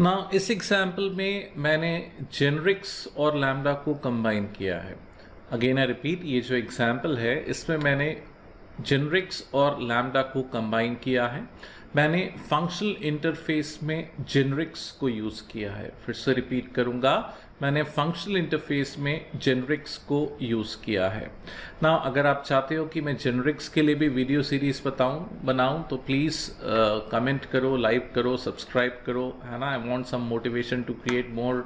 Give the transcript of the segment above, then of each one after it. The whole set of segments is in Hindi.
ना इस एग्जाम्पल में मैंने जेनरिक्स और लैम्डा को कंबाइन किया है। अगेन आई रिपीट, ये जो एग्जाम्पल है इसमें मैंने जेनरिक्स और लैम्डा को कंबाइन किया है। मैंने फंक्शनल इंटरफेस में जेनरिक्स को यूज़ किया है। फिर से रिपीट करूँगा, मैंने फंक्शनल इंटरफेस में जेनरिक्स को यूज़ किया है ना। अगर आप चाहते हो कि मैं जेनरिक्स के लिए भी वीडियो सीरीज़ बनाऊं तो प्लीज़ कमेंट करो, लाइक करो, सब्सक्राइब करो, है ना। I want some motivation to create more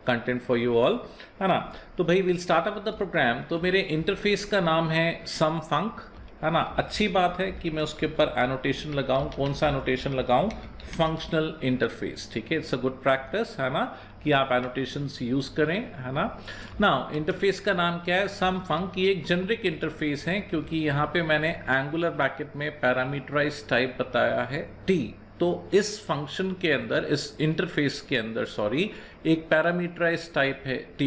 content for you all, है ना। तो भाई will start up with the program. तो मेरे इंटरफेस का नाम है सम फंक, है ना। अच्छी बात है कि मैं उसके ऊपर एनोटेशन लगाऊं। कौन सा एनोटेशन लगाऊं? फंक्शनल इंटरफेस, ठीक है। इट्स अ गुड प्रैक्टिस, है ना, कि आप एनोटेशंस यूज करें, है ना। नाउ इंटरफेस का नाम क्या है? सम फंक। ये एक जेनरिक इंटरफेस है क्योंकि यहाँ पे मैंने एंगुलर ब्रैकेट में पैरामीटराइज टाइप बताया है t। तो इस फंक्शन के अंदर, इस इंटरफेस के अंदर सॉरी, एक पैरामीटराइज टाइप है t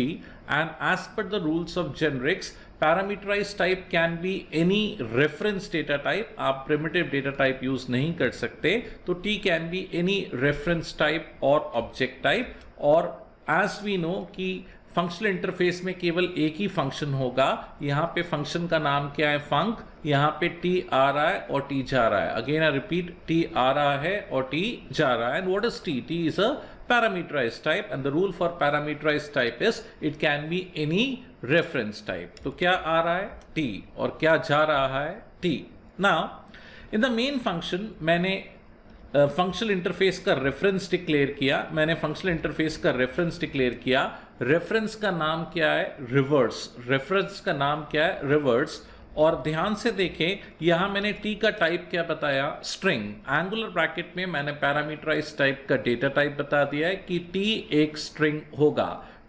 and as per the rules of generics parameterize type can be any reference data type. आप प्रिमिटिव डेटा टाइप यूज नहीं कर सकते, तो t can be any reference type और ऑब्जेक्ट टाइप। और एज वी नो कि फंक्शनल इंटरफेस में केवल एक ही फंक्शन होगा। यहाँ पे फंक्शन का नाम क्या है? फंक। यहाँ पे t आ रहा है और t जा रहा है। अगेन आई रिपीट, t आ रहा है और t जा रहा है। And what is t? t is a parameterized type and the rule for parameterized type is it can be any reference type। तो क्या आ रहा है? t, और क्या जा रहा है? t। now in the main function मैंने फंक्शनल इंटरफेस का रेफरेंस डिक्लेयर किया। मैंने फंक्शनल इंटरफेस का रेफरेंस डिक्लेयर किया। रेफरेंस का नाम क्या है? रिवर्स। रेफरेंस का नाम क्या है? रिवर्स। और ध्यान से देखें, यहां मैंने t का टाइप क्या बताया? स्ट्रिंग। एंगुलर ब्रैकेट में मैंने पैरामीटराइज टाइप का डेटा टाइप बता दिया है कि t एक स्ट्रिंग होगा।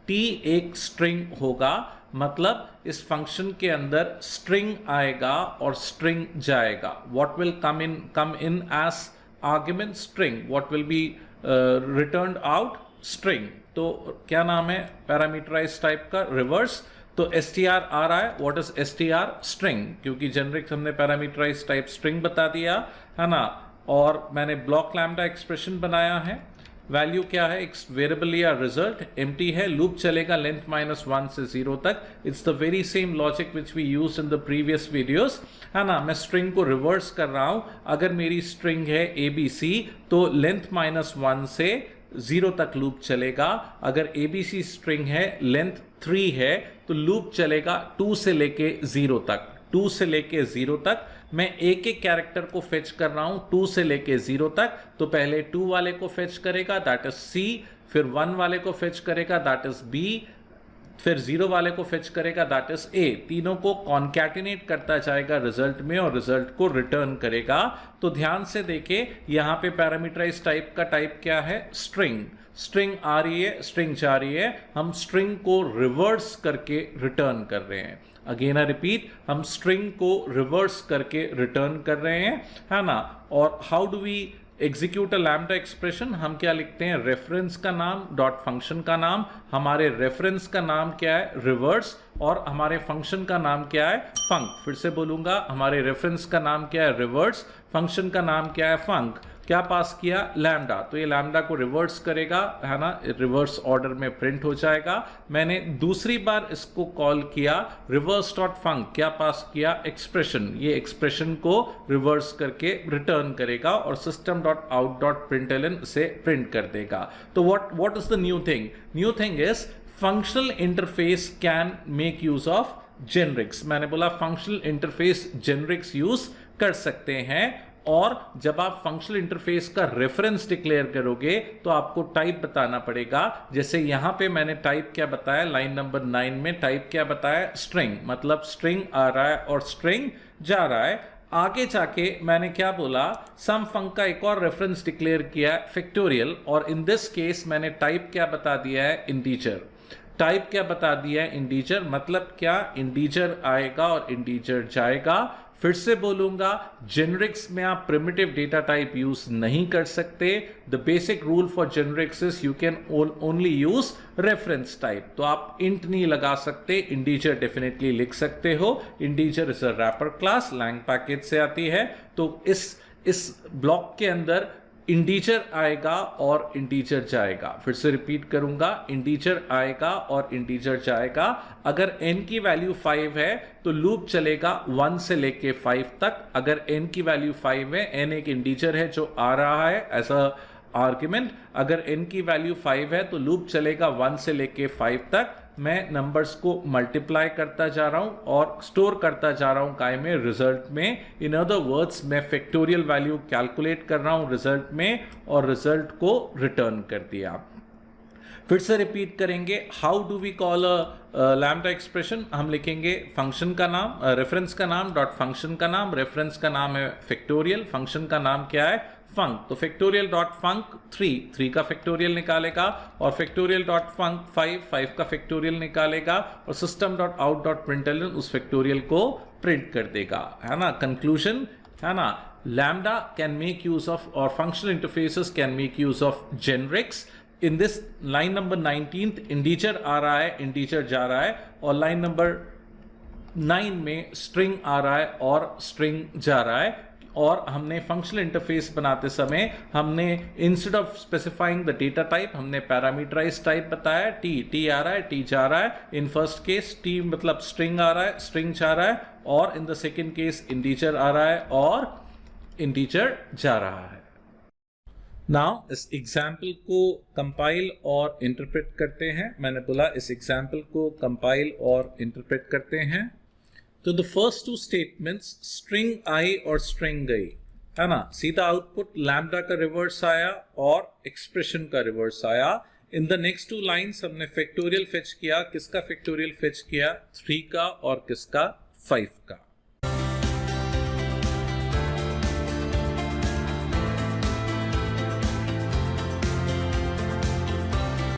t एक स्ट्रिंग होगा मतलब इस फंक्शन के अंदर स्ट्रिंग आएगा और स्ट्रिंग जाएगा। What will come in as argument? String. What will be returned out? String. तो क्या नाम है पैरामीटराइज टाइप का? रिवर्स। तो str आ रहा है। What is str? स्ट्रिंग, क्योंकि जेनरिक हमने पैरामीटराइज टाइप स्ट्रिंग बता दिया, है ना। और मैंने ब्लॉक लैम्डा एक्सप्रेशन बनाया है। वैल्यू क्या है? एक वेरिएबल या रिजल्ट एम्प्टी है। लूप चलेगा लेंथ -1 से 0 तक। It's the very same logic which we used in the previous videos, है ना। मैं स्ट्रिंग को रिवर्स कर रहा हूं। अगर मेरी स्ट्रिंग है ABC तो लेंथ -1 से 0 तक लूप चलेगा। अगर ABC स्ट्रिंग है, लेंथ 3 है, तो लूप चलेगा 2 से लेके 0 तक। 2 से लेके 0 तक मैं एक एक कैरेक्टर को फेच कर रहा हूं 2 से लेके 0 तक। तो पहले 2 वाले को फेच करेगा, दैट इज C। फिर 1 वाले को फेच करेगा, दैट इज B। फिर 0 वाले को फेच करेगा, दैट इज A। तीनों को कॉन्कैटिनेट करता जाएगा रिजल्ट में और रिजल्ट को रिटर्न करेगा। तो ध्यान से देखें, यहां पे पैरामीटराइज टाइप का टाइप क्या है? स्ट्रिंग। स्ट्रिंग आ रही है, स्ट्रिंग जा रही है। हम स्ट्रिंग को रिवर्स करके रिटर्न कर रहे हैं। अगेन आई रिपीट, हम स्ट्रिंग को रिवर्स करके रिटर्न कर रहे हैं, है ना। और how do we execute a lambda expression? हम क्या लिखते हैं? रेफरेंस का नाम डॉट फंक्शन का नाम। हमारे रेफरेंस का नाम क्या है? रिवर्स। और हमारे फंक्शन का नाम क्या है? फंक। फिर से बोलूंगा, हमारे रेफरेंस का नाम क्या है? रिवर्स। फंक्शन का नाम क्या है? फंक। क्या पास किया? लैम्डा। तो ये लैम्डा को रिवर्स करेगा, है ना, रिवर्स ऑर्डर में प्रिंट हो जाएगा। मैंने दूसरी बार इसको कॉल किया रिवर्स डॉट फंक। क्या पास किया? एक्सप्रेशन। ये एक्सप्रेशन को रिवर्स करके रिटर्न करेगा और system dot out dot println से प्रिंट कर देगा। तो what is the new thing? New thing is functional interface can make use of generics. मैंने बोला फंक्शनल इंटरफेस जेनरिक्स यूज कर सकते हैं। और जब आप फंक्शनल इंटरफेस का रेफरेंस डिक्लेयर करोगे तो आपको टाइप बताना पड़ेगा। जैसे यहां पे मैंने टाइप क्या बताया? लाइन नंबर 9 में टाइप क्या बताया? स्ट्रिंग। मतलब स्ट्रिंग आ रहा है और स्ट्रिंग जा रहा है। आगे जाके मैंने क्या बोला? सम फंक का एक और रेफरेंस डिक्लेयर किया, फैक्टोरियल। और इन दिस केस मैंने टाइप क्या बता दिया है? इंटीजर। टाइप क्या बता दिया है? इंटीजर। मतलब क्या? इंटीजर आएगा और इंटीजर जाएगा। फिर से बोलूंगा, जेनरिक्स में आप प्रिमिटिव डेटा टाइप यूज नहीं कर सकते। The basic rule for generics is you can only use reference type. तो आप इंट नहीं लगा सकते, इंटीजर डेफिनेटली लिख सकते हो। Integer is a wrapper class, lang package से आती है। तो इस ब्लॉक के अंदर इंटीजर आएगा और इंटीजर जाएगा। फिर से रिपीट करूंगा, इंटीजर आएगा और इंटीजर जाएगा। अगर n की वैल्यू 5 है तो लूप चलेगा 1 से लेके 5 तक। अगर n की वैल्यू 5 है, n एक इंटीजर है जो आ रहा है एज अ आर्ग्यूमेंट, अगर n की वैल्यू 5 है तो लूप चलेगा 1 से लेके 5 तक। मैं नंबर्स को मल्टीप्लाई करता जा रहा हूं और स्टोर करता जा रहा हूं काय में, रिजल्ट में। इन अदर वर्ड्स मैं फैक्टोरियल वैल्यू कैलकुलेट कर रहा हूं रिजल्ट में और रिजल्ट को रिटर्न कर दिया। फिर से रिपीट करेंगे, how do we call a lambda expression. हम लिखेंगे फंक्शन का नाम, रेफरेंस का नाम डॉट फंक्शन का नाम, रेफरेंस का नाम है फैक्टोरियल, फंक्शन का नाम क्या है फंक। तो फैक्टोरियल डॉट फंक 3 का फैक्टोरियल निकालेगा और फैक्टोरियल डॉट फंक 5 का फैक्टोरियल निकालेगा और system dot out dot println उस फैक्टोरियल को प्रिंट कर देगा, है ना। कंक्लूजन है ना, lambda can make use of और functional interfaces can make use of generics. In this line number 19 integer आ रहा है, इंटीजर जा रहा है, और लाइन नंबर 9 में स्ट्रिंग आ रहा है और स्ट्रिंग जा रहा है। और हमने फंक्शनल इंटरफेस बनाते समय हमने instead of specifying the data type हमने पैरामीटराइज टाइप बताया। टी आ रहा है, टी जा रहा है। इन फर्स्ट केस टी मतलब स्ट्रिंग आ रहा है, स्ट्रिंग जा रहा है, और in the second case integer आ रहा है और इंटीजर जा रहा है। नाउ इस एग्जाम्पल को कंपाइल और इंटरप्रेट करते हैं। मैंने बोला इस एग्जाम्पल को कंपाइल और इंटरप्रेट करते हैं। तो the first two statements string आई और स्ट्रिंग गई, है ना। सीधा आउटपुट लैम्डा का रिवर्स आया और एक्सप्रेशन का रिवर्स आया। इन द नेक्स्ट 2 लाइन्स हमने फैक्टोरियल फेच किया। किसका फैक्टोरियल फेच किया? 3 का और किसका? 5 का।